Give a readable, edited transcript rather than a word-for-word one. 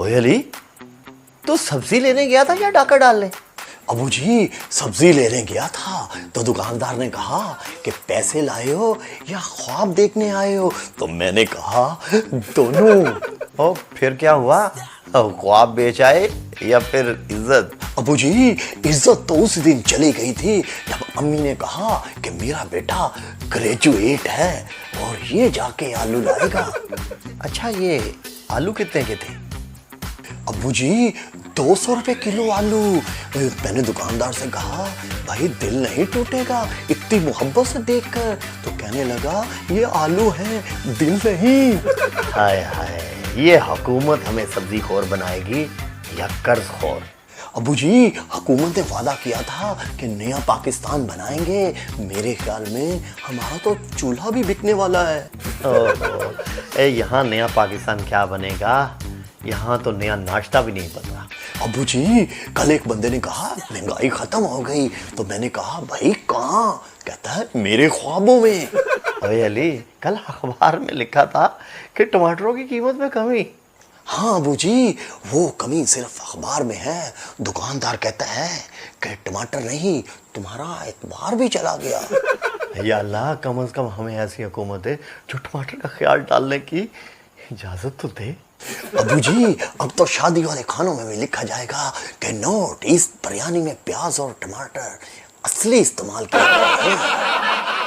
ओए अली, तो सब्जी लेने गया था या डाका डालने? अबू जी सब्जी लेने गया था तो दुकानदार ने कहा कि पैसे लाए हो या ख्वाब देखने आए हो, तो मैंने कहा दोनों। ओ फिर क्या हुआ? ख्वाब बेच आए या फिर इज्जत? अबू जी इज्जत तो उस दिन चली गई थी जब अम्मी ने कहा कि मेरा बेटा ग्रेजुएट है और ये जाके आलू लाएगा। अच्छा, ये आलू कितने के थे? अबू जी 200 रुपए किलो आलू। मैंने दुकानदार से कहा भाई दिल नहीं टूटेगा इतनी मोहब्बत से देखकर, तो कहने लगा ये आलू है दिल नहीं। हाय हाय, ये हुकूमत हमें सब्जी खोर बनाएगी या कर्ज खोर? अबू जी हुकूमत ने वादा किया था कि नया पाकिस्तान बनाएंगे, मेरे ख्याल में हमारा तो चूल्हा भी बिकने वाला है। ए, यहाँ नया पाकिस्तान क्या बनेगा, यहाँ तो नया नाश्ता भी नहीं बना। अबू जी कल एक बंदे ने कहा महंगाई खत्म हो गई, तो मैंने कहा भाई कहाँ? कहता है मेरे ख्वाबों में। ओए अली, कल अखबार में लिखा था कि टमाटरों की कीमत में कमी। हाँ अबू जी वो कमी सिर्फ अखबार में है, दुकानदार कहता है कि टमाटर नहीं तुम्हारा एतबार भी चला गया। या अल्लाह, कम से कम हमें ऐसी हुकूमत दे जो टमाटर का ख्याल डालने की इजाजत तो दे। अबू जी अब तो शादी वाले खानों में भी लिखा जाएगा कि नोट इस बिरयानी में प्याज और टमाटर असली इस्तेमाल किया गया है।